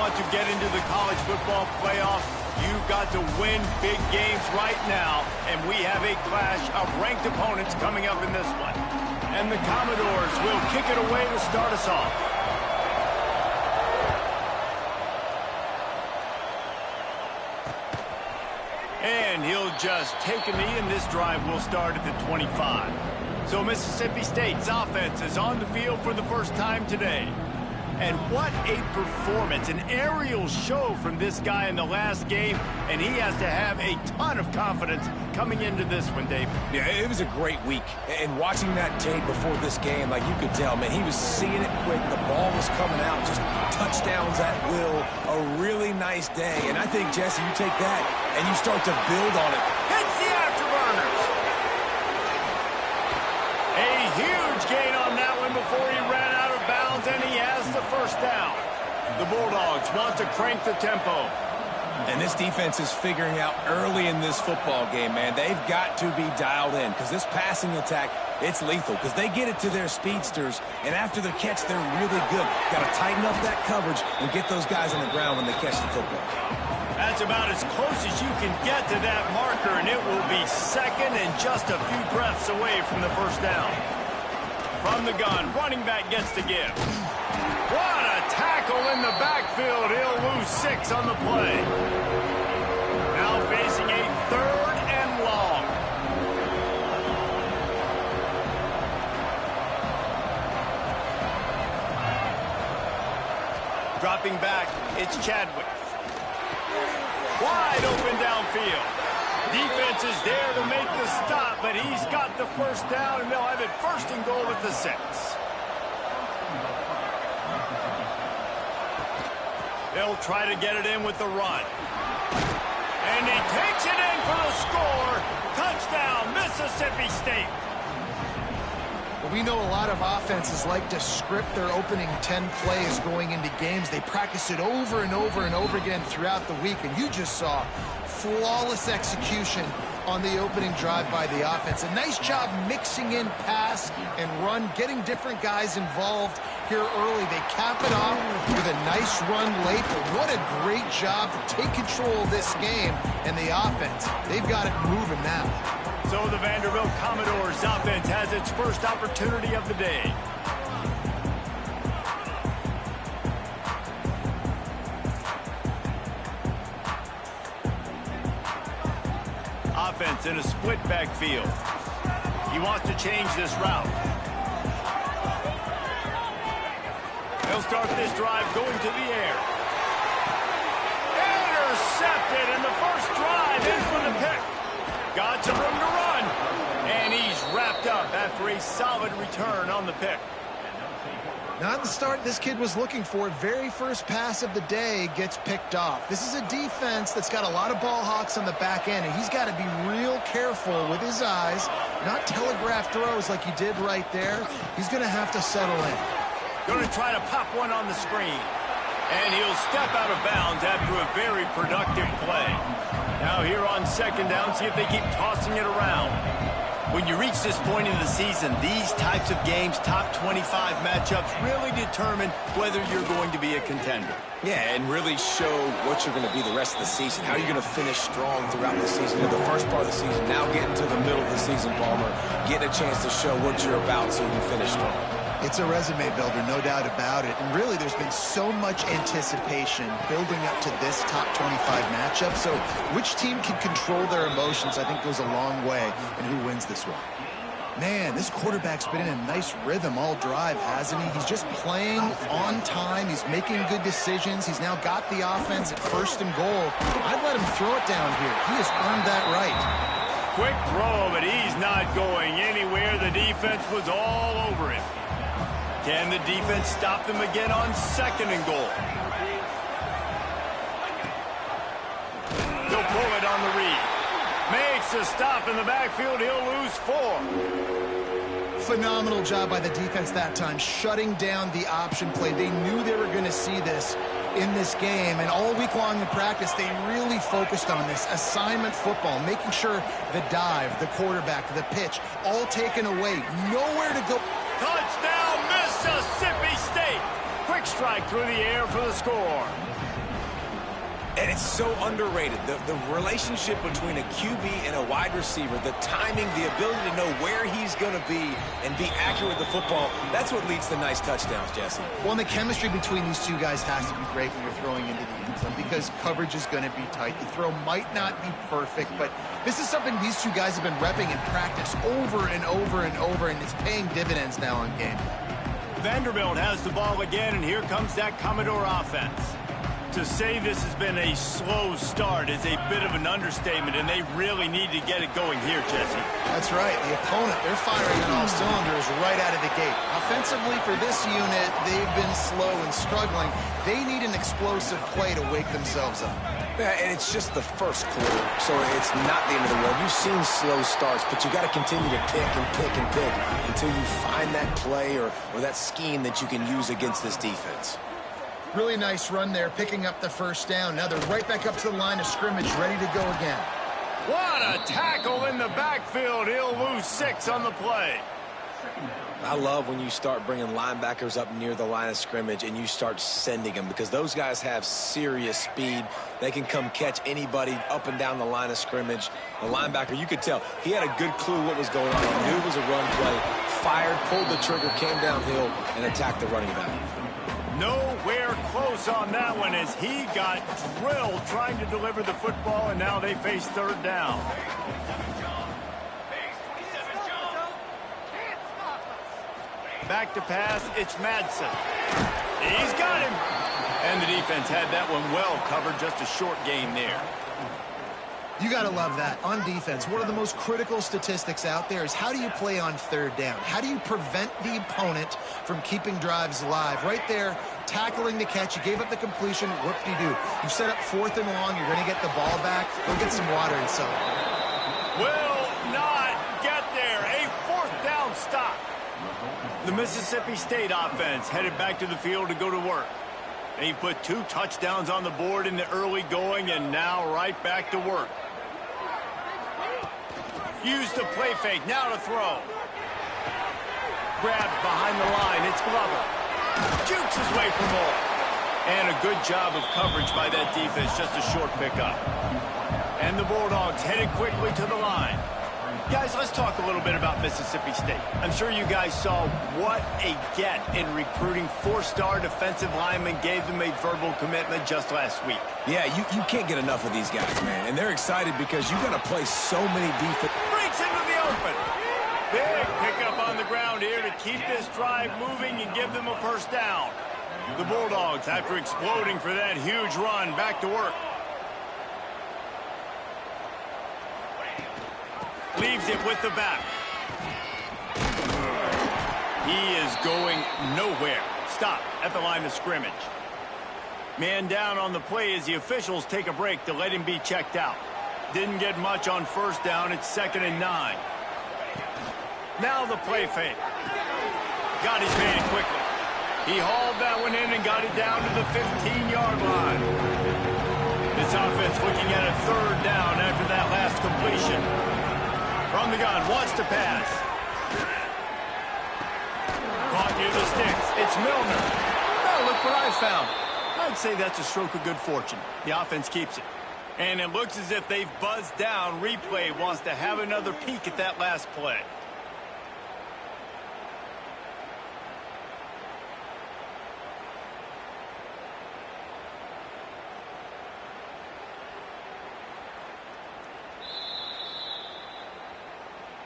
want to get into the college football playoff, you've got to win big games right now, and we have a clash of ranked opponents coming up in this one. And the Commodores will kick it away to start us off. And he'll just take a knee, and this drive will start at the 25. So Mississippi State's offense is on the field for the first time today. And what a performance, an aerial show from this guy in the last game, and he has to have a ton of confidence coming into this one, Dave. Yeah, it was a great week, and watching that tape before this game, like you could tell, man, he was seeing it quick, the ball was coming out, just touchdowns at will, a really nice day, and I think, Jesse, you take that, and you start to build on it. Hits the afterburners! A huge gain on that one before he ran out of bounds, and he has the first down. The Bulldogs want to crank the tempo. And this defense is figuring out early in this football game, man. They've got to be dialed in because this passing attack, it's lethal because they get it to their speedsters, and after the catch, they're really good. Got to tighten up that coverage and get those guys on the ground when they catch the football. That's about as close as you can get to that marker, and it will be second and just a few breaths away from the first down. From the gun, running back gets to give. What a tackle in the backfield. He'll lose 6 on the play. Now facing a 3rd and long. Dropping back, it's Chadwick. Wide open downfield. Defense is there to make the stop, but he's got the first down, and they'll have it 1st and goal at the 6. They'll try to get it in with the run. And he takes it in for the score. Touchdown, Mississippi State. Well, we know a lot of offenses like to script their opening 10 plays going into games. They practice it over and over and over again throughout the week, and you just saw flawless execution on the opening drive by the offense. A nice job mixing in pass and run, getting different guys involved here early. They cap it off with a nice run late, but what a great job to take control of this game and the offense. They've got it moving now. So the Vanderbilt Commodores offense has its first opportunity of the day. Offense in a split backfield. He wants to change this route. He'll start this drive going to the air. Intercepted, and the first drive ends with a pick. Got some room to run, and he's wrapped up after a solid return on the pick. Not the start this kid was looking for. Very first pass of the day gets picked off. This is a defense that's got a lot of ball hawks on the back end, and he's got to be real careful with his eyes, not telegraph throws like he did right there. He's going to have to settle in. Going to try to pop one on the screen. And he'll step out of bounds after a very productive play. Now here on 2nd down, see if they keep tossing it around. When you reach this point in the season, these types of games, top 25 matchups, really determine whether you're going to be a contender. Yeah, and really show what you're going to be the rest of the season. How you're going to finish strong throughout the season. In the first part of the season, now getting to the middle of the season, Palmer, getting a chance to show what you're about so you can finish strong. It's a resume builder, no doubt about it. And really, there's been so much anticipation building up to this top 25 matchup. So which team can control their emotions, I think, goes a long way in who wins this one. Man, this quarterback's been in a nice rhythm all drive, hasn't he? He's just playing on time. He's making good decisions. He's now got the offense at 1st and goal. I'd let him throw it down here. He has earned that right. Quick throw, but he's not going anywhere. The defense was all over him. Can the defense stop them again on 2nd and goal? He'll pull it on the read. Makes a stop in the backfield. He'll lose 4. Phenomenal job by the defense that time, shutting down the option play. They knew they were going to see this in this game, and all week long in practice, they really focused on this assignment football, making sure the dive, the quarterback, the pitch, all taken away. Nowhere to go. Touchdown, Mississippi State. Quick strike through the air for the score. And it's so underrated. The relationship between a QB and a wide receiver, the timing, the ability to know where he's going to be and be accurate with the football, that's what leads to nice touchdowns, Jesse. Well, and the chemistry between these two guys has to be great when you're throwing into the end zone because coverage is going to be tight. The throw might not be perfect, but this is something these two guys have been repping in practice over and over and over, and it's paying dividends now in game. Vanderbilt has the ball again, and here comes that Commodore offense. To say this has been a slow start is a bit of an understatement, and they really need to get it going here, Jesse. That's right. The opponent, they're firing on all cylinders right out of the gate. Offensively for this unit, they've been slow and struggling. They need an explosive play to wake themselves up. Yeah, and it's just the first quarter, so it's not the end of the world. You've seen slow starts, but you got to continue to pick and pick and pick until you find that play or that scheme that you can use against this defense. Really nice run there, picking up the first down. Now they're right back up to the line of scrimmage, ready to go again. What a tackle in the backfield. He'll lose 6 on the play. I love when you start bringing linebackers up near the line of scrimmage and you start sending them because those guys have serious speed. They can come catch anybody up and down the line of scrimmage. The linebacker, you could tell, he had a good clue what was going on. He knew it was a run play, fired, pulled the trigger, came downhill, and attacked the running back. Nowhere close on that one as he got drilled trying to deliver the football, and now they face third down. Back to pass, it's Madsen. He's got him. And the defense had that one well covered, just a short gain there. You got to love that. On defense, one of the most critical statistics out there is how do you play on third down? How do you prevent the opponent from keeping drives alive? Right there, tackling the catch. You gave up the completion. Whoop-de-doo. You set up 4th and long. You're going to get the ball back. Go get some water and celebrate. Will not get there. A 4th down stop. The Mississippi State offense headed back to the field to go to work. They put 2 touchdowns on the board in the early going and now right back to work. Use the play fake, now to throw. Grabbed behind the line, it's Glover. Jukes his way for more. And a good job of coverage by that defense, just a short pickup. And the Bulldogs headed quickly to the line. Guys, let's talk a little bit about Mississippi State. I'm sure you guys saw what a get in recruiting 4-star defensive linemen gave them a verbal commitment just last week. Yeah, you can't get enough of these guys, man. And they're excited because you got to play so many defense. Breaks into the open. Big pickup on the ground here to keep this drive moving and give them a first down. The Bulldogs, after exploding for that huge run, back to work. Leaves it with the back. He is going nowhere. Stop at the line of scrimmage. Man down on the play as the officials take a break to let him be checked out. Didn't get much on first down. It's 2nd and 9. Now the play fake. Got his man quickly. He hauled that one in and got it down to the 15-yard line. This offense looking at a 3rd down after that last completion. From the gun, wants to pass. Caught near the sticks. It's Milner. Oh, look what I found. I'd say that's a stroke of good fortune. The offense keeps it. And it looks as if they've buzzed down. Replay wants to have another peek at that last play.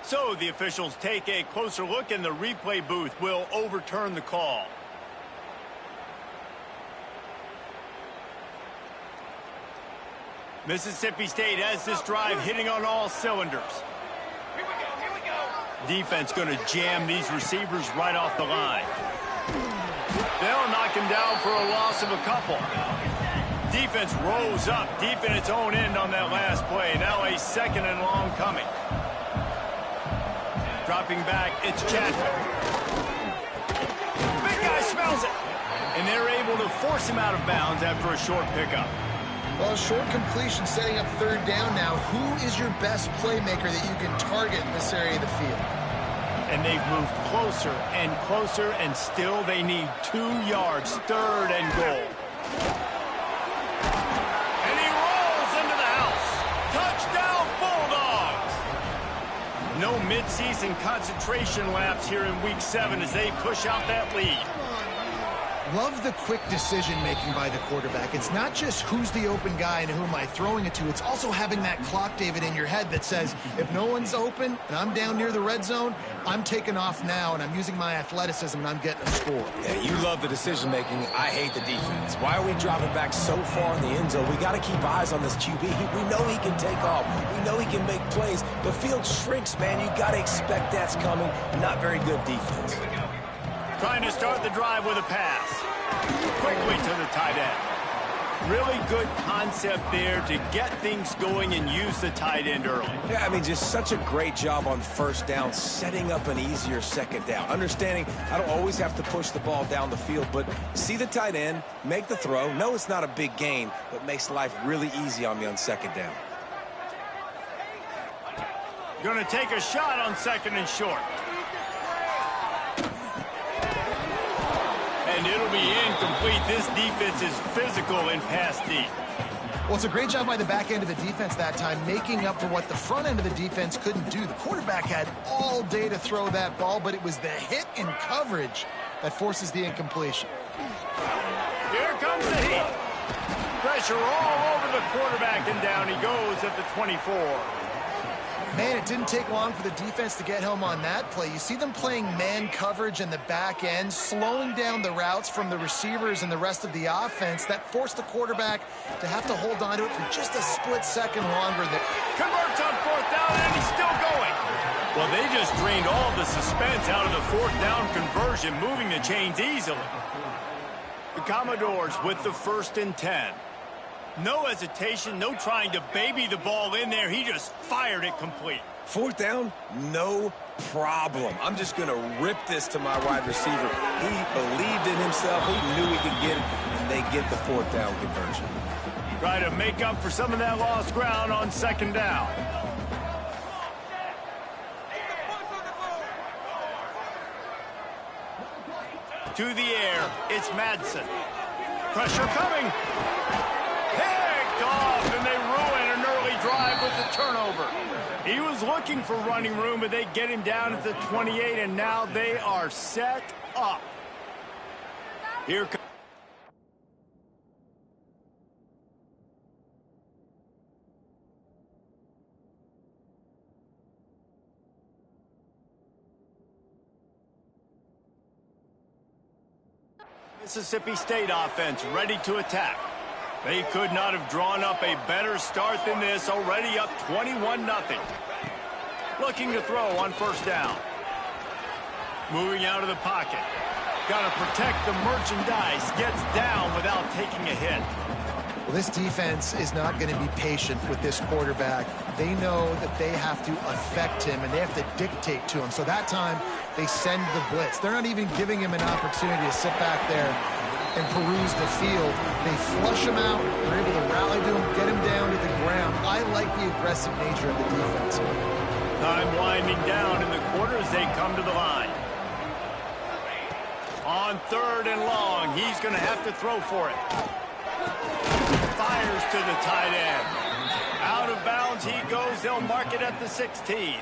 So the officials take a closer look, and the replay booth will overturn the call. Mississippi State has this drive hitting on all cylinders. Here we go. Defense going to jam these receivers right off the line. They'll knock him down for a loss of a couple. Defense rose up deep in its own end on that last play. Now a 2nd and long coming. Dropping back, it's Chadwick. Big guy smells it. And they're able to force him out of bounds after a short pickup. Well, short completion setting up 3rd down now. Who is your best playmaker that you can target in this area of the field? And they've moved closer, and still they need 2 yards. 3rd and goal. And could see some concentration lapse here in week 7 as they push out that lead. Love the quick decision-making by the quarterback. It's not just who's the open guy and who am I throwing it to. It's also having that clock, David, in your head that says, if no one's open and I'm down near the red zone, I'm taking off now, and I'm using my athleticism, and I'm getting a score. Yeah, you love the decision-making. I hate the defense. Why are we dropping back so far in the end zone? We got to keep eyes on this QB. We know he can take off. We know he can make plays. The field shrinks, man. You got to expect that's coming. Not very good defense. Trying to start the drive with a pass. Quickly to the tight end. Really good concept there to get things going and use the tight end early. Yeah, I mean, just such a great job on first down, setting up an easier second down. Understanding I don't always have to push the ball down the field, but see the tight end, make the throw. No, it's not a big gain, but makes life really easy on me on second down. Going to take a shot on second and short. And it'll be incomplete. This defense is physical in pass deep. Well, it's a great job by the back end of the defense that time, making up for what the front end of the defense couldn't do. The quarterback had all day to throw that ball, but it was the hit in coverage that forces the incompletion. Here comes the heat. Pressure all over the quarterback, and down he goes at the 24. Man, it didn't take long for the defense to get home on that play. You see them playing man coverage in the back end, slowing down the routes from the receivers and the rest of the offense. That forced the quarterback to have to hold on to it for just a split second longer. Converts on fourth down, and he's still going. Well, they just drained all the suspense out of the fourth down conversion, moving the chains easily. The Commodores with the 1st and 10. No hesitation, no trying to baby the ball in there. He just fired it complete. Fourth down, no problem. I'm just going to rip this to my wide receiver. He believed in himself. He knew he could get it, and they get the fourth down conversion. Try to make up for some of that lost ground on second down. To the air, it's Madsen. Pressure coming. Picked off, and they ruin an early drive with the turnover. He was looking for running room, but they get him down at the 28, and now they are set up. Here comes Mississippi State offense ready to attack. They could not have drawn up a better start than this, already up 21-0. Looking to throw on first down. Moving out of the pocket. Got to protect the merchandise. Gets down without taking a hit. Well, this defense is not going to be patient with this quarterback. They know that they have to affect him, and they have to dictate to him. So that time, they send the blitz. They're not even giving him an opportunity to sit back there and peruse the field. They flush him out. They're able to rally to him, get him down to the ground. I like the aggressive nature of the defense. Time winding down in the quarter as they come to the line. On 3rd and long, he's going to have to throw for it. Fires to the tight end. Out of bounds he goes. They'll mark it at the 16.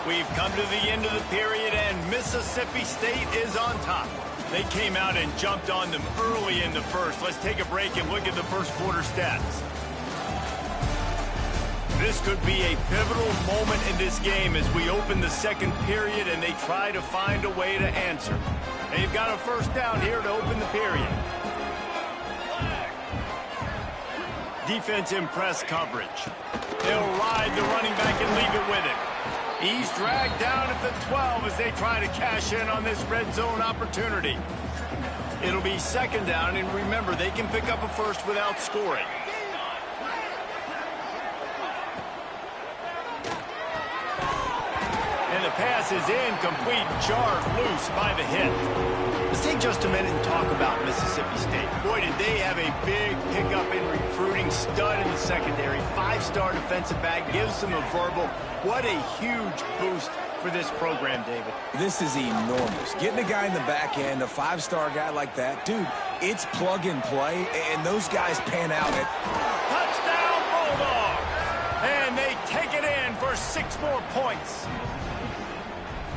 We've come to the end of the period, and Mississippi State is on top. They came out and jumped on them early in the first. Let's take a break and look at the first quarter stats. This could be a pivotal moment in this game as we open the second period and they try to find a way to answer. They've got a first down here to open the period. Defense in press coverage. They'll ride the running back and leave it with him. He's dragged down at the 12 as they try to cash in on this red zone opportunity. It'll be second down, and remember, they can pick up a first without scoring. And the pass is incomplete, jarred loose by the hit. Let's take just a minute and talk about Mississippi State. Boy, did they have a big pickup in recruiting. Stud in the secondary. 5-star defensive back. Gives them a verbal. What a huge boost for this program, David. This is enormous. Getting a guy in the back end, a 5-star guy like that, dude, it's plug and play, and those guys pan out. Touchdown, Bulldogs! 6 more points.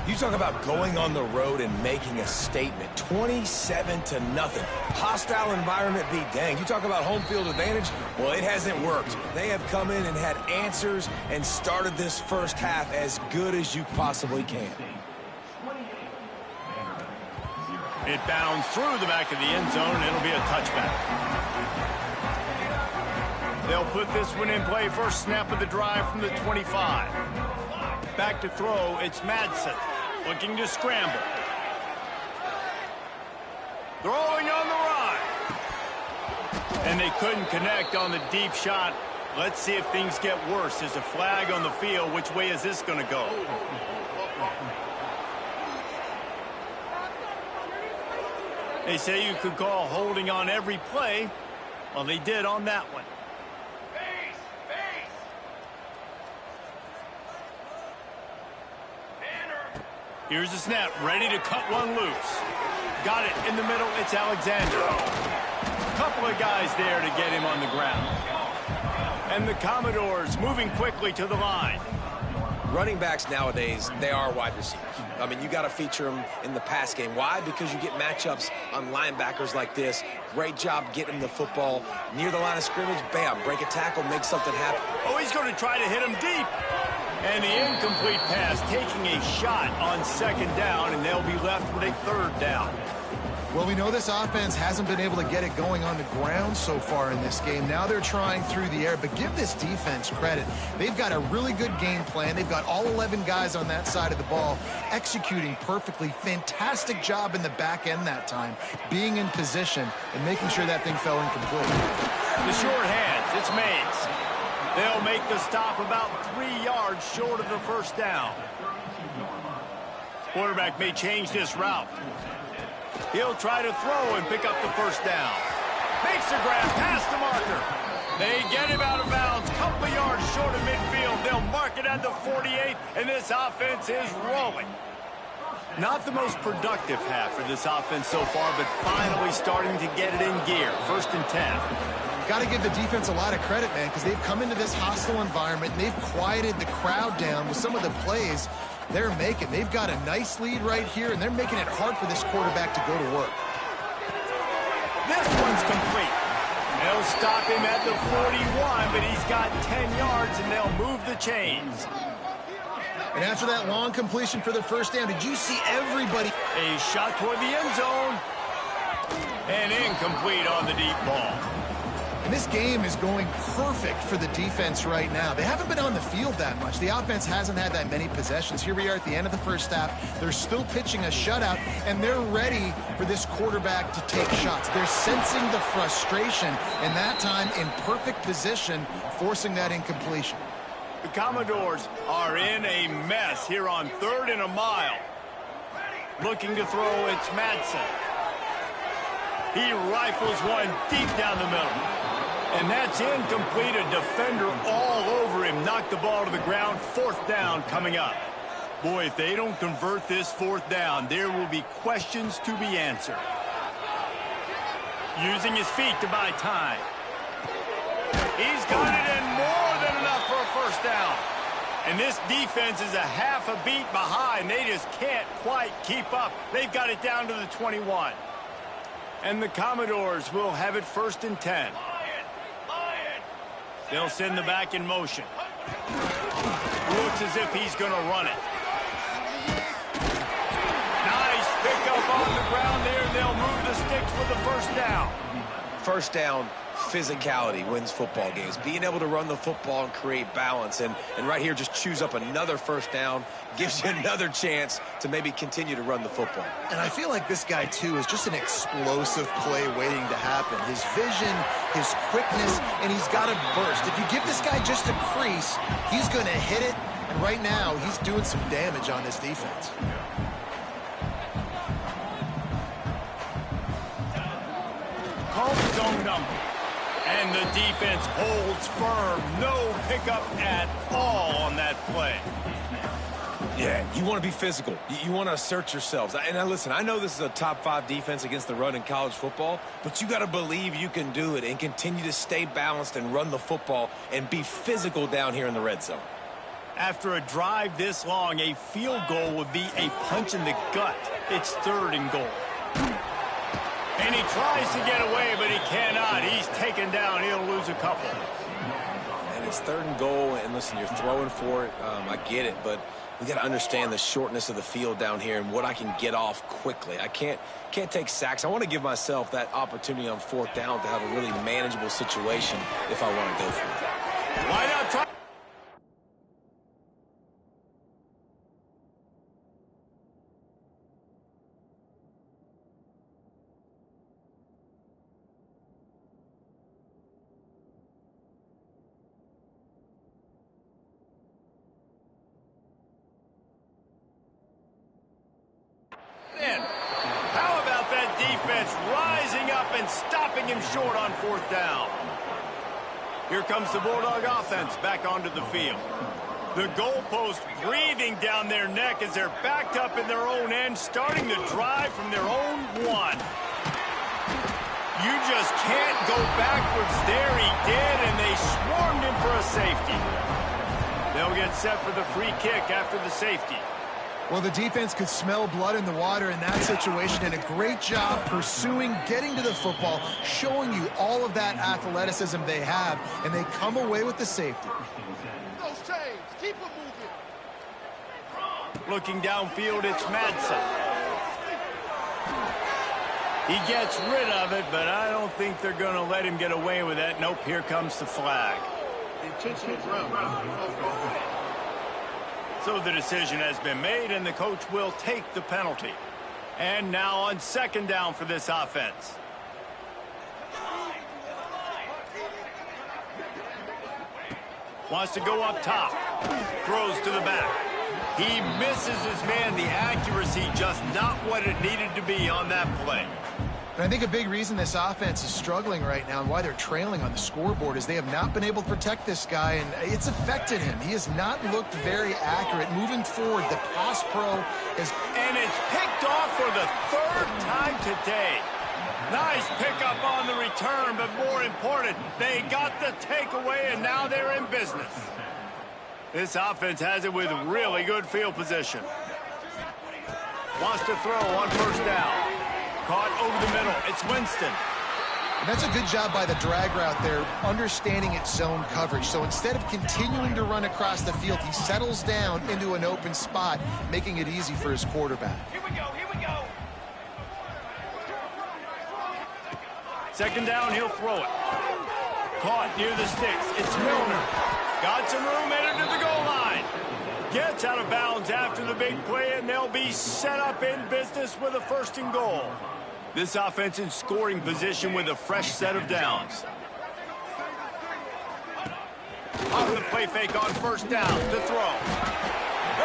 You talk about going on the road and making a statement. 27-0. Hostile environment be dang. You talk about home field advantage. Well, it hasn't worked. They have come in and had answers and started this first half as good as you possibly can. It bounds through the back of the end zone, and it'll be a touchback. They'll put this one in play. First snap of the drive from the 25. Back to throw, it's Madsen. Looking to scramble. Throwing on the run. And they couldn't connect on the deep shot. Let's see if things get worse. There's a flag on the field. Which way is this going to go? They say you could call holding on every play. Well, they did on that one. Here's the snap, ready to cut one loose. Got it in the middle, it's Alexander. A couple of guys there to get him on the ground. And the Commodores moving quickly to the line. Running backs nowadays, they are wide receivers. I mean, you got to feature them in the pass game. Why? Because you get matchups on linebackers like this. Great job getting them the football near the line of scrimmage. Bam, break a tackle, make something happen. Oh, he's going to try to hit him deep. And the incomplete pass taking a shot on second down, and they'll be left with a third down. Well, we know this offense hasn't been able to get it going on the ground so far in this game. Now they're trying through the air, but give this defense credit. They've got a really good game plan. They've got all 11 guys on that side of the ball executing perfectly. Fantastic job in the back end that time, being in position and making sure that thing fell incomplete. The short hands, it's Mays. They'll make the stop about 3 yards short of the first down. Quarterback may change this route. He'll try to throw and pick up the first down. Makes the grab past the marker. They get him out of bounds. Couple of yards short of midfield. They'll mark it at the 48, and this offense is rolling. Not the most productive half for this offense so far, but finally starting to get it in gear. 1st and 10. Got to give the defense a lot of credit, man, because they've come into this hostile environment, and they've quieted the crowd down with some of the plays they're making. They've got a nice lead right here, and they're making it hard for this quarterback to go to work. This one's complete. They'll stop him at the 41, but he's got 10 yards, and they'll move the chains. And after that long completion for the first down, did you see everybody? A shot toward the end zone. And incomplete on the deep ball. And this game is going perfect for the defense right now. They haven't been on the field that much. The offense hasn't had that many possessions. Here we are at the end of the first half. They're still pitching a shutout, and they're ready for this quarterback to take shots. They're sensing the frustration, and that time in perfect position, forcing that incompletion. The Commodores are in a mess here on 3rd and a mile. Looking to throw, it's Madsen. He rifles one deep down the middle. And that's incomplete. A defender all over him. Knocked the ball to the ground. 4th down coming up. Boy, if they don't convert this 4th down, there will be questions to be answered. Using his feet to buy time. He's got it in more than enough for a first down. And this defense is a half a beat behind. They just can't quite keep up. They've got it down to the 21. And the Commodores will have it 1st and 10. They'll send the back in motion. Looks as if he's going to run it. Nice pickup on the ground there. They'll move the sticks for the first down. First down, physicality wins football games. Being able to run the football and create balance. And right here, just choose up another first down. Gives you another chance to maybe continue to run the football. And I feel like this guy, too, is just an explosive play waiting to happen. His vision, his quickness, and he's got a burst. If you give this guy just a crease, he's going to hit it. And right now, he's doing some damage on this defense. Call the zone number. And the defense holds firm. No pickup at all on that play. Yeah, you want to be physical. You want to assert yourselves. And now listen, I know this is a top 5 defense against the run in college football, but you got to believe you can do it and continue to stay balanced and run the football and be physical down here in the red zone. After a drive this long, a field goal would be a punch in the gut. It's 3rd and goal. And he tries to get away, but he cannot. He's taken down. He'll lose a couple. And it's 3rd and goal, and listen, you're throwing for it. I get it, but we got to understand the shortness of the field down here and what I can get off quickly. I can't take sacks. I want to give myself that opportunity on 4th down to have a really manageable situation if I want to go for it. Why not try? How about that defense rising up and stopping him short on 4th down? Here comes the Bulldog offense back onto the field. The goalpost breathing down their neck as they're backed up in their own end, starting the drive from their own 1. You just can't go backwards there. He did, and they swarmed him for a safety. They'll get set for the free kick after the safety. Well, the defense could smell blood in the water in that situation, and a great job pursuing, getting to the football, showing you all of that athleticism they have, and they come away with the safety. Those chains, keep them moving. Looking downfield, it's Madsen. He gets rid of it, but I don't think they're going to let him get away with that. Nope, here comes the flag. Intentional ground. So the decision has been made, and the coach will take the penalty. And now on 2nd down for this offense. Wants to go up top. Throws to the back. He misses his man. The accuracy just not what it needed to be on that play. And I think a big reason this offense is struggling right now and why they're trailing on the scoreboard is they have not been able to protect this guy, and it's affected him. He has not looked very accurate. Moving forward, the pass pro is... And it's picked off for the 3rd time today. Nice pickup on the return, but more important, they got the takeaway, and now they're in business. This offense has it with really good field position. Wants to throw on 1st down. Caught over the middle. It's Winston. And that's a good job by the drag route there, understanding its zone coverage. So instead of continuing to run across the field, he settles down into an open spot, making it easy for his quarterback. Here we go, here we go. 2nd down, he'll throw it. Caught near the sticks. It's Milner. Got some room, entered to the goal line. Gets out of bounds after the big play, and they'll be set up in business with a 1st and goal. This offense in scoring position with a fresh set of downs. Off the play fake on 1st down to throw.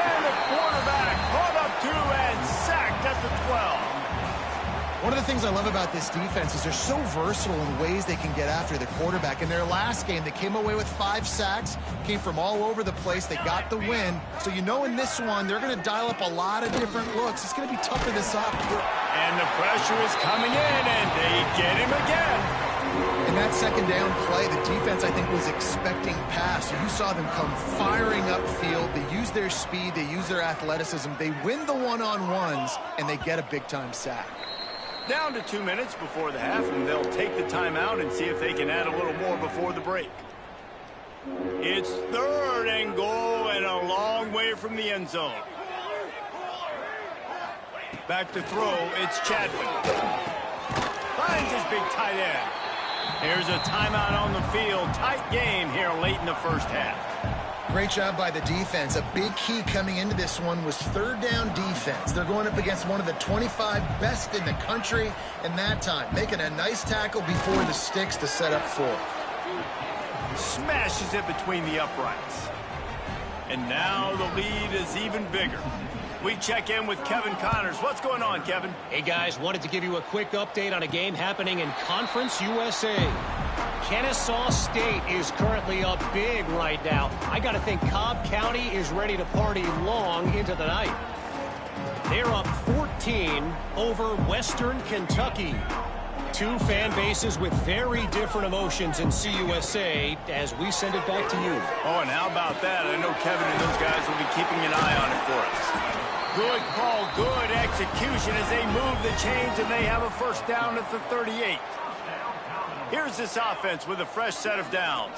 And the quarterback caught up 2 and sacked at the 12. One of the things I love about this defense is they're so versatile in ways they can get after the quarterback. In their last game, they came away with 5 sacks, came from all over the place. They got the win. So you know in this one, they're going to dial up a lot of different looks. It's going to be tough for this up. And the pressure is coming in, and they get him again. In that 2nd down play, the defense, I think, was expecting pass. So you saw them come firing upfield. They use their speed. They use their athleticism. They win the one-on-ones, and they get a big-time sack. Down to 2 minutes before the half, and they'll take the timeout and see if they can add a little more before the break. It's 3rd and goal and a long way from the end zone. Back to throw, it's Chadwick. Finds his big tight end. Here's a timeout on the field. Tight game here late in the 1st half. Great job by the defense. A big key coming into this one was 3rd down defense. They're going up against one of the 25 best in the country, and that time making a nice tackle before the sticks to set up 4th. Smashes it between the uprights. And now the lead is even bigger. We check in with Kevin Connors. What's going on, Kevin? Hey, guys, wanted to give you a quick update on a game happening in Conference USA. Kennesaw State is currently up big right now. I got to think Cobb County is ready to party long into the night. They're up 14 over Western Kentucky. Two fan bases with very different emotions in CUSA as we send it back to you. Oh, and how about that? I know Kevin and those guys will be keeping an eye on it for us. Good call, good execution as they move the chains and they have a first down at the 38. Here's this offense with a fresh set of downs.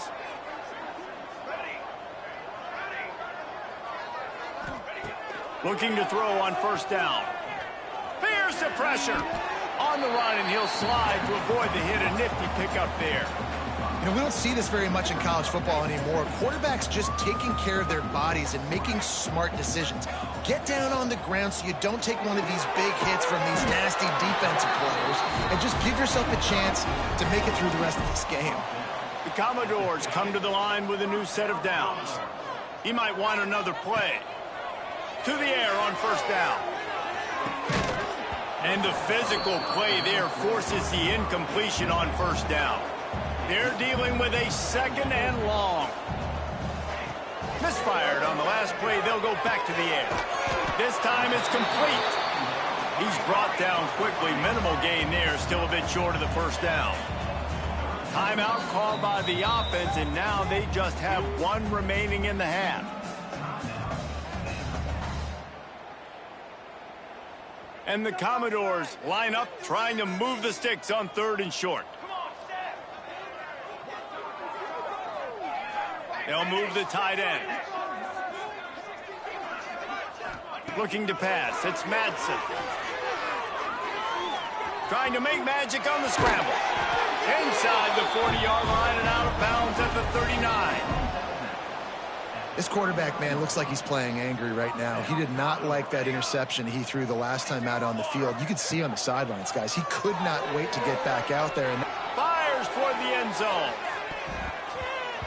Looking to throw on first down. Here's the pressure. On the run, and he'll slide to avoid the hit. A nifty pickup there. You know, we don't see this very much in college football anymore. Quarterbacks just taking care of their bodies and making smart decisions. Get down on the ground so you don't take one of these big hits from these nasty defensive players, and just give yourself a chance to make it through the rest of this game. The Commodores come to the line with a new set of downs. He might want another play. To the air on first down. And the physical play there forces the incompletion on first down. They're dealing with a second and long. Misfired on the last play. They'll go back to the air. This time it's complete. He's brought down quickly. Minimal gain there. Still a bit short of the first down. Timeout called by the offense, and now they just have one remaining in the half. And the Commodores line up, trying to move the sticks on third and short. They'll move the tight end. Looking to pass. It's Madsen. Trying to make magic on the scramble. Inside the 40-yard line and out of bounds at the 39. This quarterback, man, looks like he's playing angry right now. He did not like that interception he threw the last time out on the field. You could see on the sidelines, guys, he could not wait to get back out there. And fires toward the end zone.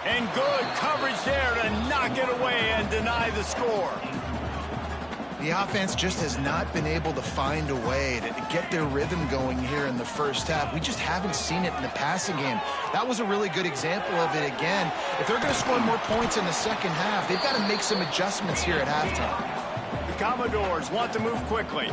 And good coverage there to knock it away and deny the score. The offense just has not been able to find a way to get their rhythm going here in the first half. We just haven't seen it in the passing game. That was a really good example of it again. If they're going to score more points in the second half, they've got to make some adjustments here at halftime. The Commodores want to move quickly.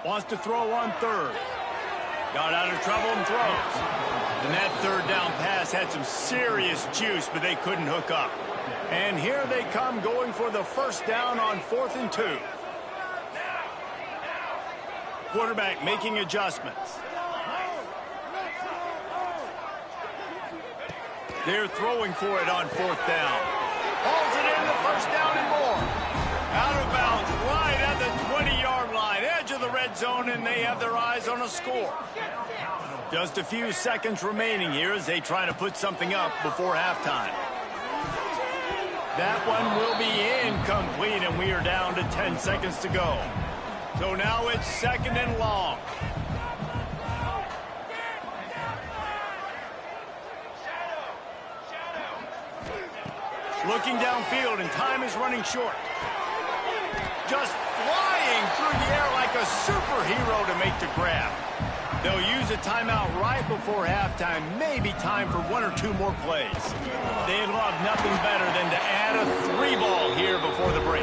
Wants to throw on third. Got out of trouble and throws. And that third down pass had some serious juice, but they couldn't hook up. And here they come going for the first down on 4th and 2. Quarterback making adjustments. They're throwing for it on 4th down. Hauls it in the first down and more. Out of bounds right at the 20-yard line. Edge of the red zone, and they have their eyes on a score. Just a few seconds remaining here as they try to put something up before halftime. That one will be incomplete, and we are down to 10 seconds to go. So now it's second and long. Looking downfield, and time is running short. Just flying through the air like a superhero to make the grab. They'll use a timeout right before halftime. Maybe time for one or two more plays. They'd love nothing better than to add a 3-ball here before the break.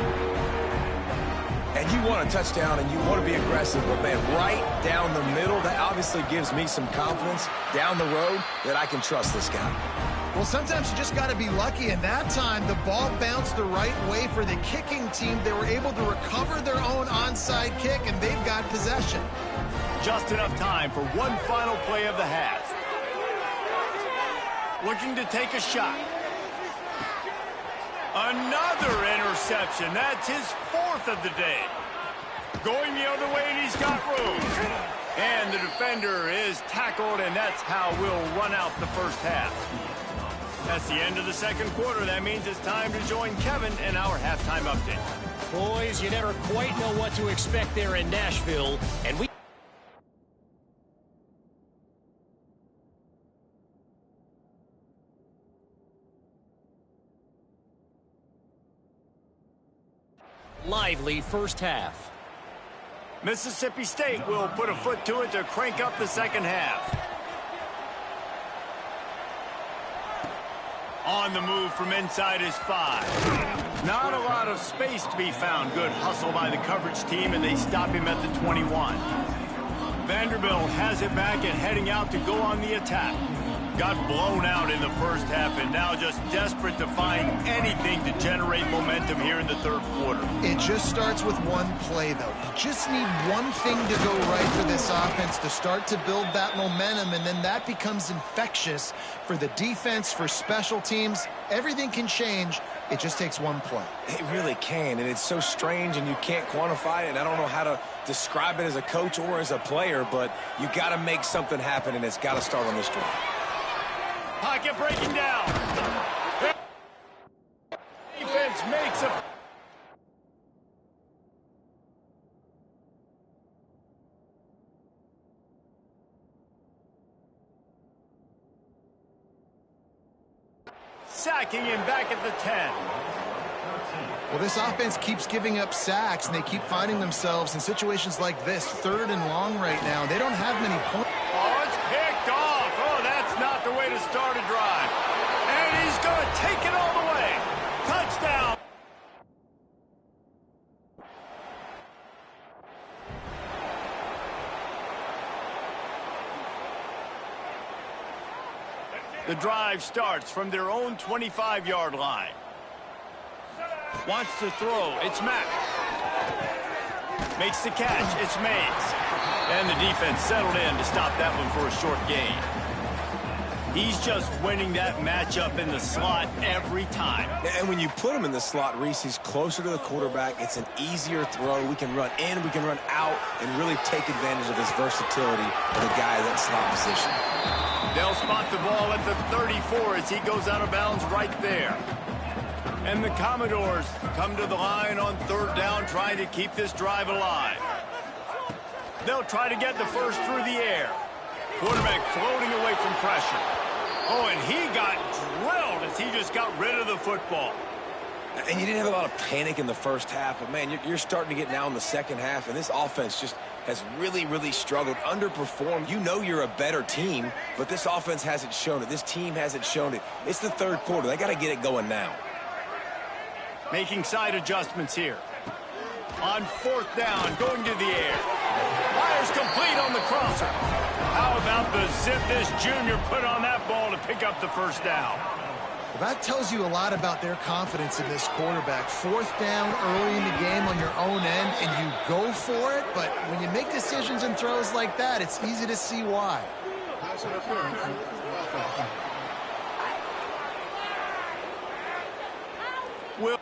And you want a touchdown and you want to be aggressive, but man, right down the middle, that obviously gives me some confidence down the road that I can trust this guy. Well, sometimes you just got to be lucky, and that time the ball bounced the right way for the kicking team. They were able to recover their own onside kick, and they've got possession. Just enough time for one final play of the half. Looking to take a shot. Another interception. That's his 4th of the day. Going the other way, and he's got room. And the defender is tackled, and that's how we'll run out the first half. That's the end of the second quarter. That means it's time to join Kevin in our halftime update. Boys, you never quite know what to expect there in Nashville, and we... lively first half. Mississippi State will put a foot to it to crank up the second half. On the move from inside his 5. Not a lot of space to be found. Good hustle by the coverage team, and they stop him at the 21. Vanderbilt has it back and heading out to go on the attack. Got blown out in the first half and now just desperate to find anything to generate momentum here in the third quarter. It just starts with one play, though. You just need one thing to go right for this offense to start to build that momentum, and then that becomes infectious for the defense, for special teams. Everything can change. It just takes one play. It really can, and it's so strange, and you can't quantify it, and I don't know how to describe it as a coach or as a player, but you got to make something happen, and it's got to start on this drive. Pocket breaking down. Defense makes a... Sacking him back at the 10. Well, this offense keeps giving up sacks, and they keep finding themselves in situations like this, 3rd and long right now. They don't have many points. Oh, it's picked off. Oh, that's not the way to start a drive. And he's going to take it all the way. Touchdown. The drive starts from their own 25-yard line. Wants to throw. It's Mack. Makes the catch. It's Mays. And the defense settled in to stop that one for a short gain. He's just winning that matchup in the slot every time. And when you put him in the slot, Reese, he's closer to the quarterback. It's an easier throw. We can run in, we can run out, and really take advantage of his versatility of the guy in that slot position. They'll spot the ball at the 34 as he goes out of bounds right there. And the Commodores come to the line on 3rd down, trying to keep this drive alive. They'll try to get the first through the air. Quarterback floating away from pressure. Oh, and he got drilled as he just got rid of the football. And you didn't have a lot of panic in the first half, but, man, you're starting to get now in the second half, and this offense just has really, really struggled, underperformed. You know you're a better team, but this offense hasn't shown it. This team hasn't shown it. It's the third quarter. They got to get it going now. Making side adjustments here. On 4th down, going to the air. Fires complete on the crosser. How about the zip this junior put on that ball to pick up the first down? Well, that tells you a lot about their confidence in this quarterback. 4th down early in the game on your own end, and you go for it, but when you make decisions and throws like that, it's easy to see why. Will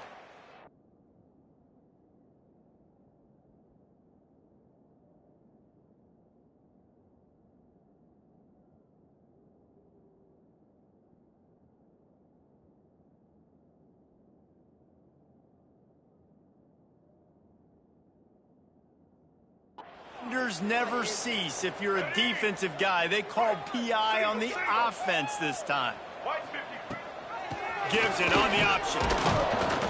never cease. If you're a defensive guy, they called PI on the offense this time. Gives it on the option.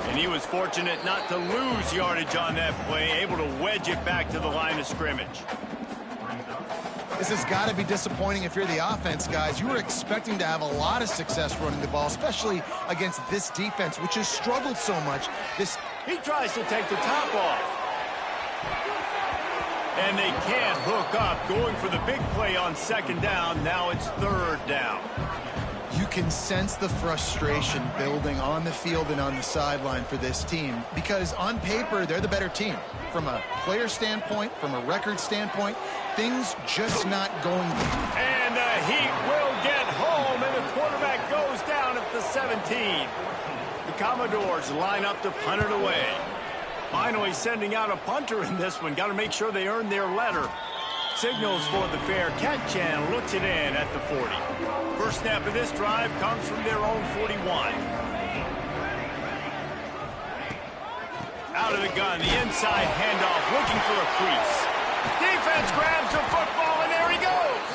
And he was fortunate not to lose yardage on that play, able to wedge it back to the line of scrimmage. This has got to be disappointing if you're the offense, guys. You were expecting to have a lot of success running the ball, especially against this defense, which has struggled so much. He tries to take the top off. And they can't hook up, going for the big play on 2nd down. Now it's 3rd down. You can sense the frustration building on the field and on the sideline for this team, because on paper, they're the better team. From a player standpoint, from a record standpoint, things just not going. And the Heat will get home, and the quarterback goes down at the 17. The Commodores line up to punt it away. Finally sending out a punter in this one. Got to make sure they earn their letter. Signals for the fair catch and looks it in at the 40. First snap of this drive comes from their own 41. Out of the gun, the inside handoff, looking for a crease. Defense grabs the football, and there he goes.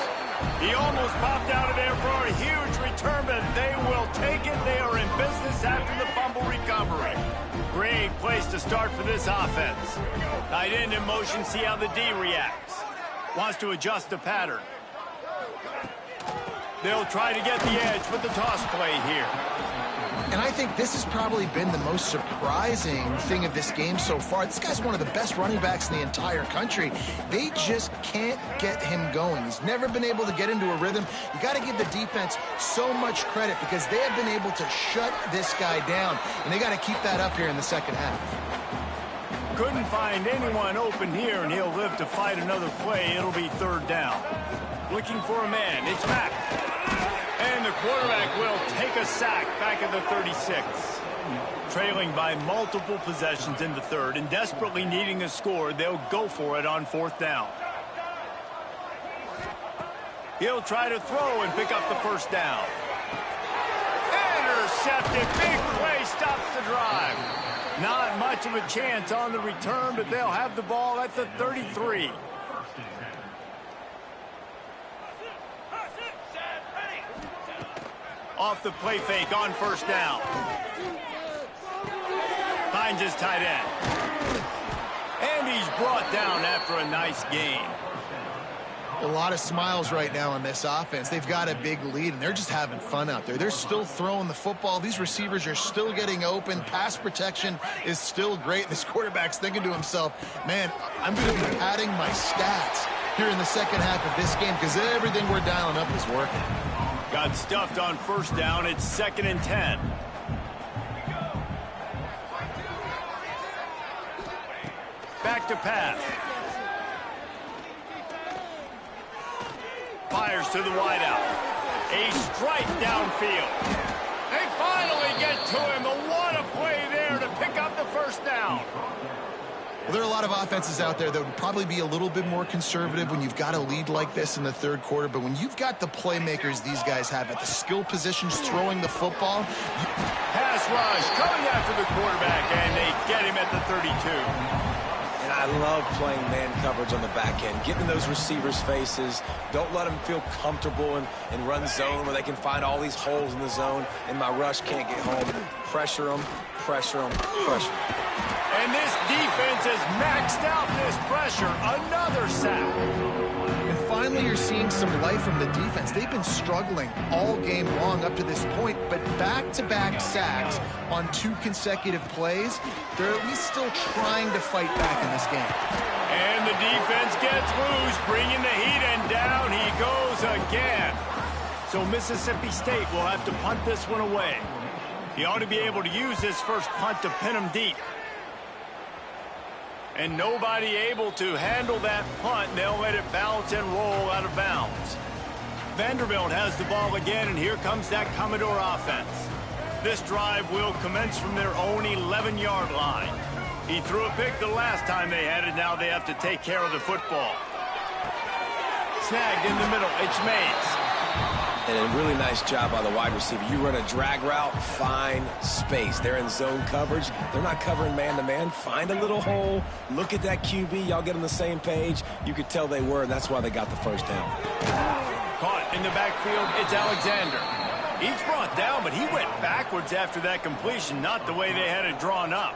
He almost popped out of there for a huge return, but they will take it. They are in business after the fumble recovery. Great place to start for this offense. Tight end in motion, see how the D reacts. Wants to adjust the pattern. They'll try to get the edge with the toss play here. And I think this has probably been the most surprising thing of this game so far. This guy's one of the best running backs in the entire country. They just can't get him going. He's never been able to get into a rhythm. You got to give the defense so much credit because they have been able to shut this guy down, and they got to keep that up here in the second half. Couldn't find anyone open here, and he'll live to fight another play. It'll be third down. Looking for a man. It's Mack. And the quarterback will take a sack back at the 36. Trailing by multiple possessions in the third and desperately needing a score, they'll go for it on fourth down. He'll try to throw and pick up the first down. Intercepted. Big play stops the drive. Not much of a chance on the return, but they'll have the ball at the 33. Off the play fake on first down. Finds his tight end. And he's brought down after a nice gain. A lot of smiles right now on this offense. They've got a big lead, and they're just having fun out there. They're still throwing the football. These receivers are still getting open. Pass protection is still great. This quarterback's thinking to himself, man, I'm going to be padding my stats here in the second half of this game because everything we're dialing up is working. Got stuffed on first down. It's 2nd and 10. Back to pass. Fires to the wideout. A strike downfield. They finally get to him. But what a play there to pick up the first down. Well, there are a lot of offenses out there that would probably be a little bit more conservative when you've got a lead like this in the third quarter. But when you've got the playmakers these guys have at the skill positions throwing the football. Pass rush coming after the quarterback, and they get him at the 32. And I love playing man coverage on the back end, getting in those receivers' faces. Don't let them feel comfortable and run zone where they can find all these holes in the zone, and my rush can't get home. Pressure them, pressure them, pressure them. And this defense has maxed out this pressure. Another sack. And finally, you're seeing some life from the defense. They've been struggling all game long up to this point, but back-to-back sacks on 2 consecutive plays, they're at least still trying to fight back in this game. And the defense gets loose, bringing the heat, and down he goes again. So Mississippi State will have to punt this one away. He ought to be able to use this first punt to pin him deep. And nobody able to handle that punt. They'll let it bounce and roll out of bounds. Vanderbilt has the ball again, and here comes that Commodore offense. This drive will commence from their own 11-yard line. He threw a pick the last time they had it. Now they have to take care of the football. Snagged in the middle. It's Mays. And a really nice job by the wide receiver. You run a drag route, find space. They're in zone coverage. They're not covering man-to-man. Find a little hole. Look at that QB. Y'all get on the same page. You could tell they were, and that's why they got the first down. Caught in the backfield, it's Alexander. He's brought down, but he went backwards after that completion, not the way they had it drawn up.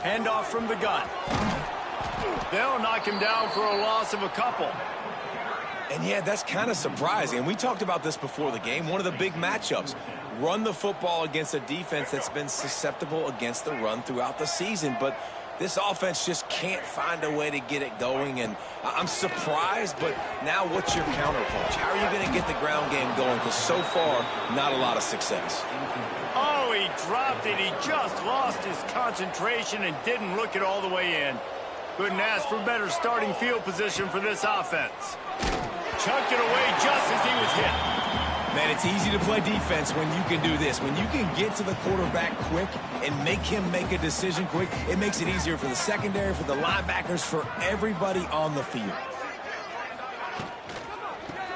Handoff from the gun. They'll knock him down for a loss of a couple. And yeah, that's kind of surprising. And we talked about this before the game. One of the big matchups. Run the football against a defense that's been susceptible against the run throughout the season. But this offense just can't find a way to get it going. And I'm surprised, but now what's your counterpunch? How are you going to get the ground game going? Because so far, not a lot of success. Oh, he dropped it. He just lost his concentration and didn't look it all the way in. Couldn't ask for better starting field position for this offense. Chucked it away just as he was hit. Man, it's easy to play defense when you can do this. When you can get to the quarterback quick and make him make a decision quick, it makes it easier for the secondary, for the linebackers, for everybody on the field.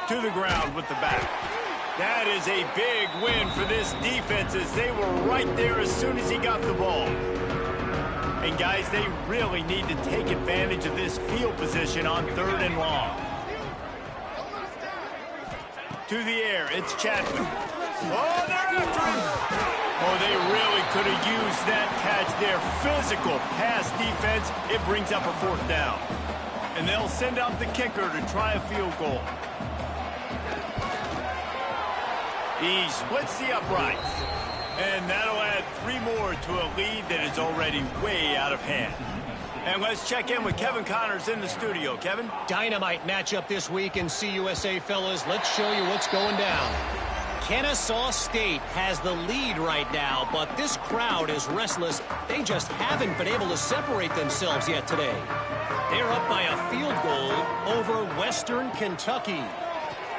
To the ground with the back. That is a big win for this defense as they were right there as soon as he got the ball. And guys, they really need to take advantage of this field position on 3rd and long. To the air, it's Chadwick. Oh, they're after him. Oh, they really could have used that catch there. Physical pass defense. It brings up a 4th down. And they'll send out the kicker to try a field goal. He splits the uprights. And that'll add 3 more to a lead that is already way out of hand. And let's check in with Kevin Connors in the studio. Kevin? Dynamite matchup this week in CUSA, fellas. Let's show you what's going down. Kennesaw State has the lead right now, but this crowd is restless. They just haven't been able to separate themselves yet today. They're up by a field goal over Western Kentucky.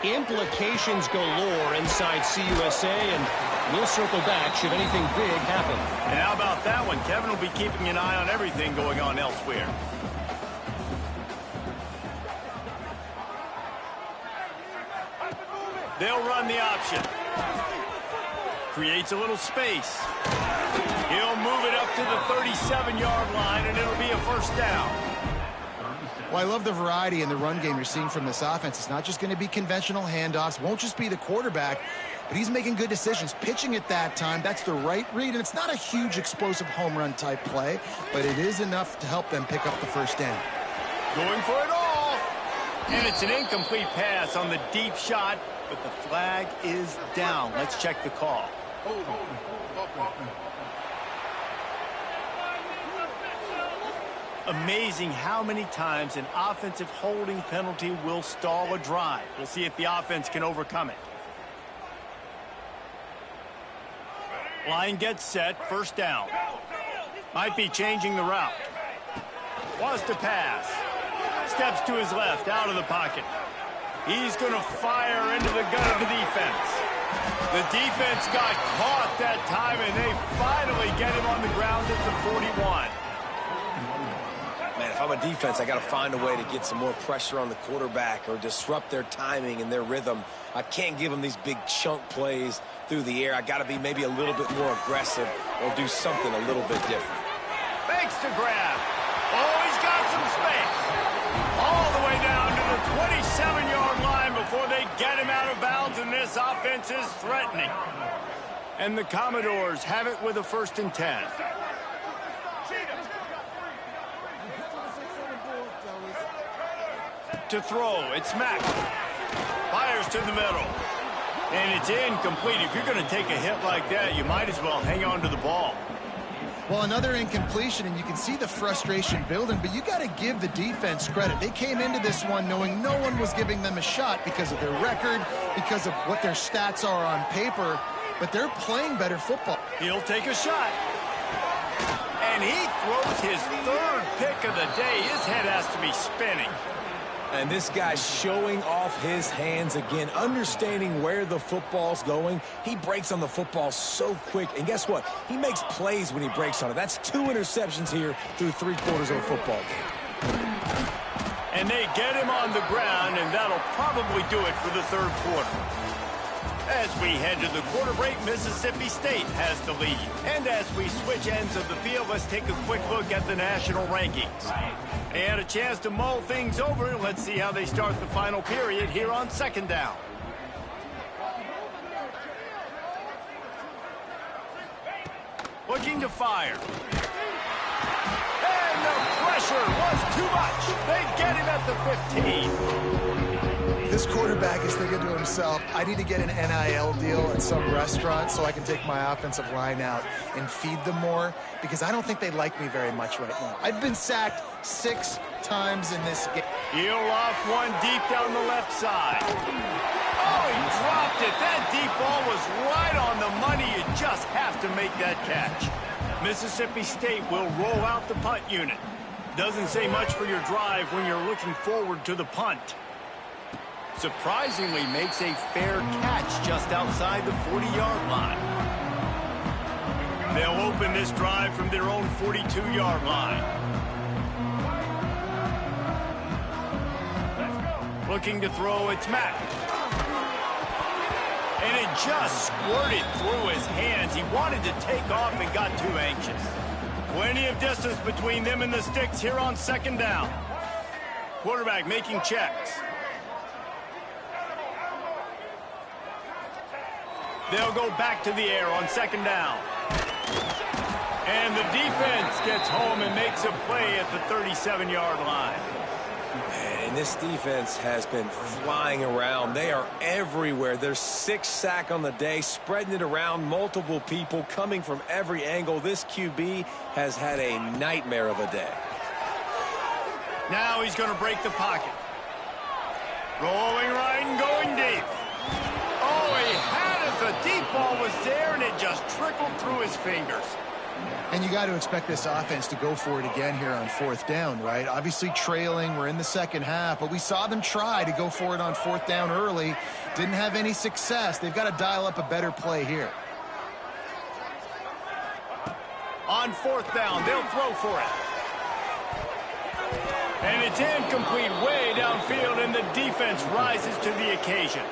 Implications galore inside CUSA, and we'll circle back should anything big happen. And how about that one? Kevin will be keeping an eye on everything going on elsewhere. They'll run the option. Creates a little space. He'll move it up to the 37-yard line, and it'll be a 1st down. Well, I love the variety in the run game you're seeing from this offense. It's not just going to be conventional handoffs. Won't just be the quarterback, but he's making good decisions. Pitching at that time, that's the right read, and it's not a huge explosive home run type play, but it is enough to help them pick up the 1st down. Going for it all. And it's an incomplete pass on the deep shot, but the flag is down. Let's check the call. Amazing how many times an offensive holding penalty will stall a drive. We'll see if the offense can overcome it. Line gets set, 1st down. Might be changing the route. Wants to pass. Steps to his left, out of the pocket. He's going to fire into the gut of the defense. The defense got caught that time, and they finally get him on the ground at the 41. Man, if I'm a defense, I got to find a way to get some more pressure on the quarterback or disrupt their timing and their rhythm. I can't give them these big chunk plays through the air. I got to be maybe a little bit more aggressive or do something a little bit different. Fakes to grab. Oh, he's got some space. All the way down to the 27-yard line before they get him out of bounds, and this offense is threatening. And the Commodores have it with a 1st and 10. To throw, it's Mack. Fires to the middle. And it's incomplete. If you're going to take a hit like that, you might as well hang on to the ball. Well, another incompletion, and you can see the frustration building, but you got to give the defense credit. They came into this one knowing no one was giving them a shot because of their record, because of what their stats are on paper, but they're playing better football. He'll take a shot. And he throws his 3rd pick of the day. His head has to be spinning. And this guy's showing off his hands again, understanding where the football's going. He breaks on the football so quick. And guess what? He makes plays when he breaks on it. That's 2 interceptions here through 3/4 of a football game. And they get him on the ground, and that'll probably do it for the 3rd quarter. As we head to the quarter break, Mississippi State has the lead. And as we switch ends of the field, let's take a quick look at the national rankings. They had a chance to mull things over. Let's see how they start the final period here on 2nd down. Looking to fire. And the pressure was too much. They get him at the 15. This quarterback is thinking to himself, I need to get an NIL deal at some restaurant so I can take my offensive line out and feed them more, because I don't think they like me very much right now. I've been sacked 6 times in this game. He'll off one deep down the left side. Oh, he dropped it. That deep ball was right on the money. You just have to make that catch. Mississippi State will roll out the punt unit. Doesn't say much for your drive when you're looking forward to the punt. Surprisingly makes a fair catch just outside the 40-yard line. They'll open this drive from their own 42-yard line. Looking to throw, it's Mack. And it just squirted through his hands. He wanted to take off and got too anxious. Plenty of distance between them and the sticks here on 2nd down. Quarterback making checks. They'll go back to the air on second down. And the defense gets home and makes a play at the 37-yard line. And this defense has been flying around. They are everywhere. There's 6 sacks on the day, spreading it around, multiple people coming from every angle. This QB has had a nightmare of a day. Now he's going to break the pocket. Rolling right and going deep. Oh, he had it. The deep ball was there, and it just trickled through his fingers. And you got to expect this offense to go for it again here on fourth down, right? Obviously trailing, we're in the second half, but we saw them try to go for it on fourth down early. Didn't have any success. They've got to dial up a better play here. On fourth down, they'll throw for it. And it's incomplete way downfield, and the defense rises to the occasion.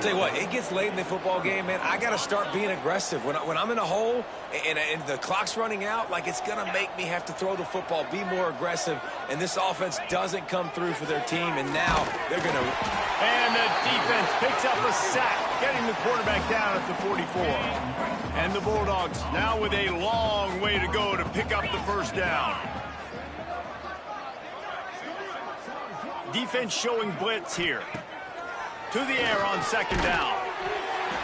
Tell you what, it gets late in the football game, man. I got to start being aggressive. When I'm in a hole and the clock's running out, like, it's going to make me have to throw the football, be more aggressive, and this offense doesn't come through for their team, and now they're going to... And the defense picks up a sack, getting the quarterback down at the 44. And the Bulldogs now with a long way to go to pick up the first down. Defense showing blitz here. To the air on second down.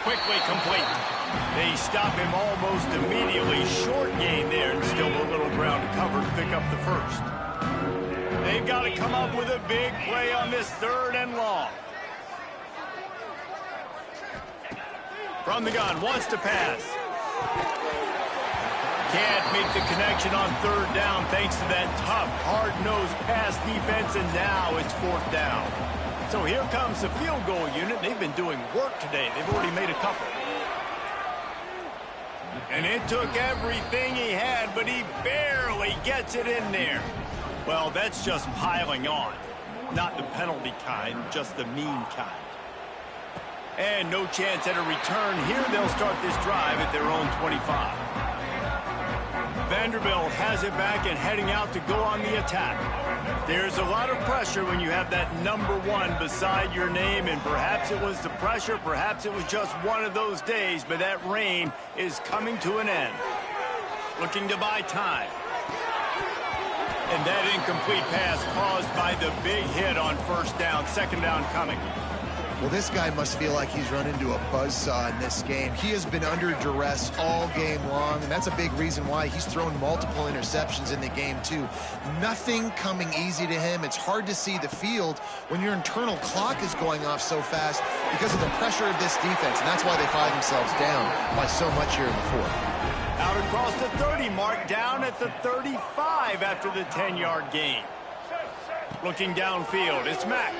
Quickly complete. They stop him almost immediately. Short gain there, and still a little ground to cover to pick up the first. They've got to come up with a big play on this third and long. From the gun, wants to pass. Can't make the connection on third down thanks to that tough, hard-nosed pass defense, and now it's fourth down. So here comes the field goal unit. They've been doing work today. They've already made a couple. And it took everything he had, but he barely gets it in there. Well, that's just piling on. Not the penalty kind, just the mean kind. And no chance at a return. Here they'll start this drive at their own 25. Vanderbilt has it back and heading out to go on the attack. There's a lot of pressure when you have that number 1 beside your name, and perhaps it was the pressure, perhaps it was just one of those days, but that rain is coming to an end. Looking to buy time. And that incomplete pass caused by the big hit on first down, second down coming. Well, this guy must feel like he's run into a buzzsaw in this game. He has been under duress all game long, and that's a big reason why he's thrown multiple interceptions in the game, too. Nothing coming easy to him. It's hard to see the field when your internal clock is going off so fast because of the pressure of this defense, and that's why they find themselves down by so much here in the fourth. Out across the 30 mark, down at the 35 after the 10-yard gain. Looking downfield, it's Mack.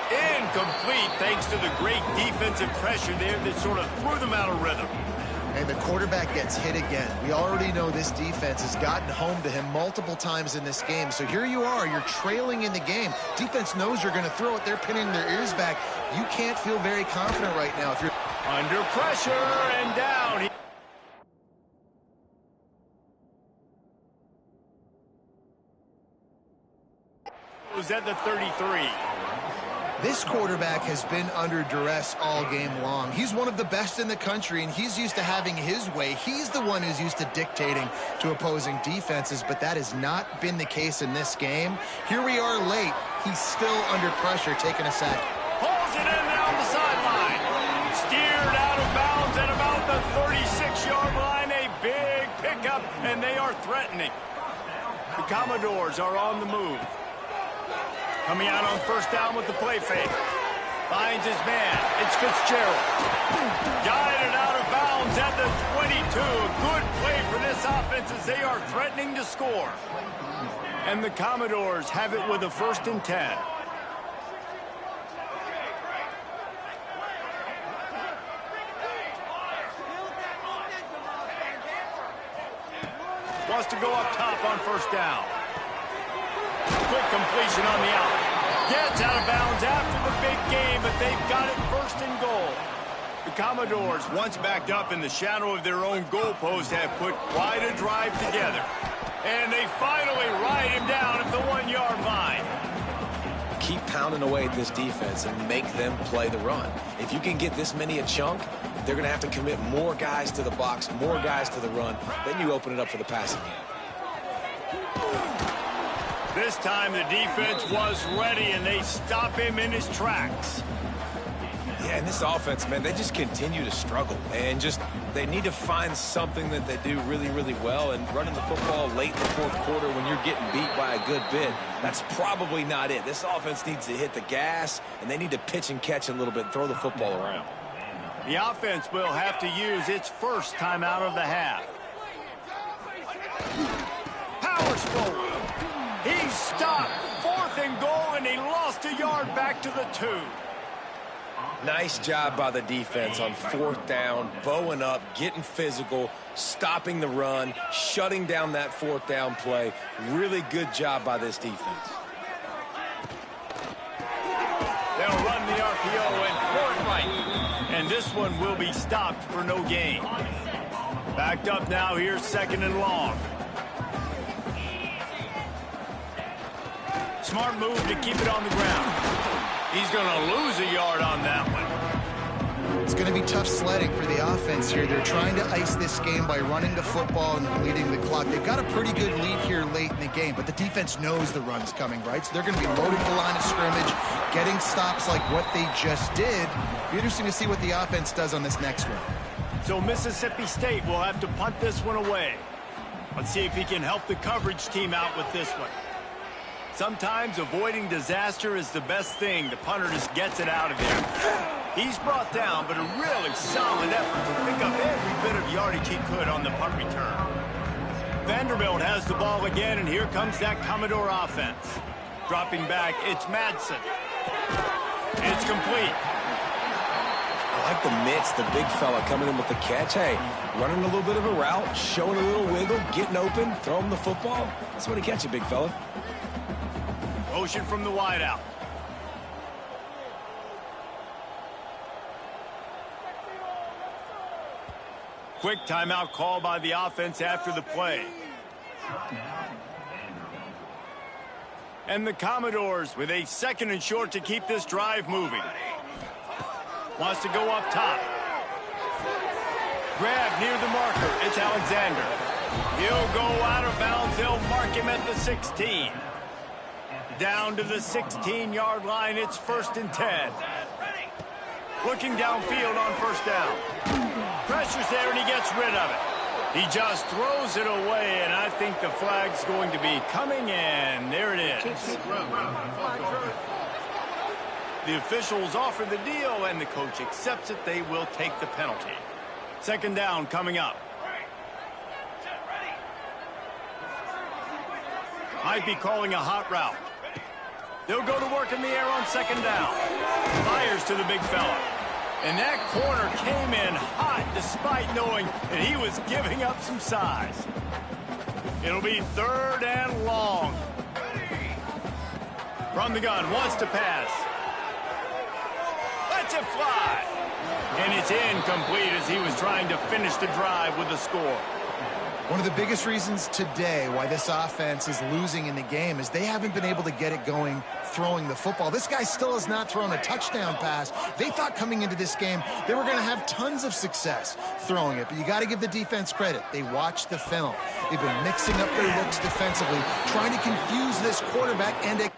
Incomplete thanks to the great defensive pressure there that sort of threw them out of rhythm. And the quarterback gets hit again. We already know this defense has gotten home to him multiple times in this game. So here you are, you're trailing in the game. Defense knows you're going to throw it. They're pinning their ears back. You can't feel very confident right now if you're under pressure and down. Was at the 33. This quarterback has been under duress all game long. He's one of the best in the country, and he's used to having his way. He's the one who's used to dictating to opposing defenses, but that has not been the case in this game. Here we are late. He's still under pressure, taking a sack. Pulls it in down the sideline. Steered out of bounds at about the 36-yard line. A big pickup, and they are threatening. The Commodores are on the move. Coming out on first down with the play fake. Finds his man. It's Fitzgerald. Guided out of bounds at the 22. Good play for this offense as they are threatening to score. And the Commodores have it with a 1st and 10. Wants to go up top on first down. Quick completion on the out. Gets out of bounds after the big game, but they've got it 1st and goal. The Commodores, once backed up in the shadow of their own goalpost, have put quite a drive together. And they finally ride him down at the 1-yard line. keep pounding away at this defense and make them play the run. If you can get this many a chunk, they're going to have to commit more guys to the box, more guys to the run. Then you open it up for the passing game. This time the defense was ready, and they stop him in his tracks. Yeah, and this offense, man, they just continue to struggle. And they need to find something that they do really, really well. And running the football late in the fourth quarter when you're getting beat by a good bit, that's probably not it. This offense needs to hit the gas, and they need to pitch and catch a little bit, throw the football around. The offense will have to use its first timeout of the half. Powers forward. He stopped. 4th and goal, and he lost a yard back to the 2. Nice job by the defense on 4th down, bowing up, getting physical, stopping the run, shutting down that 4th down play. Really good job by this defense. They'll run the RPO and throw it right. And this one will be stopped for no gain. Backed up now, here's 2nd and long. Smart move to keep it on the ground. He's going to lose a yard on that one. It's going to be tough sledding for the offense here. They're trying to ice this game by running the football and leading the clock. They've got a pretty good lead here late in the game, but the defense knows the run's coming, right? So they're going to be loading the line of scrimmage, getting stops like what they just did. Be interesting to see what the offense does on this next one. So Mississippi State will have to punt this one away. Let's see if he can help the coverage team out with this one. Sometimes avoiding disaster is the best thing. The punter just gets it out of there. He's brought down, but a really solid effort to pick up every bit of yardage he could on the punt return. Vanderbilt has the ball again, and here comes that Commodore offense. Dropping back, it's Madsen. It's complete. I like the mitts, the big fella coming in with the catch. Hey, running a little bit of a route, showing a little wiggle, getting open, throw him the football. That's when he catch it, big fella. Motion from the wideout. Quick timeout call by the offense after the play. And the Commodores with a 2nd and short to keep this drive moving. Wants to go up top. Grab near the marker. It's Alexander. He'll go out of bounds. They'll mark him at the 16. Down to the 16-yard line. It's 1st and 10. Looking downfield on 1st down. Pressure's there, and he gets rid of it. He just throws it away, and I think the flag's going to be coming in. There it is. The officials offer the deal, and the coach accepts it. They will take the penalty. 2nd down coming up. Might be calling a hot route. They'll go to work in the air on 2nd down. Fires to the big fella. And that corner came in hot despite knowing that he was giving up some size. It'll be 3rd and long. From the gun, wants to pass. Lets it fly. And it's incomplete as he was trying to finish the drive with a score. One of the biggest reasons today why this offense is losing in the game is they haven't been able to get it going throwing the football. This guy still has not thrown a touchdown pass. They thought coming into this game they were going to have tons of success throwing it, but you got to give the defense credit. They watched the film. They've been mixing up their looks defensively, trying to confuse this quarterback and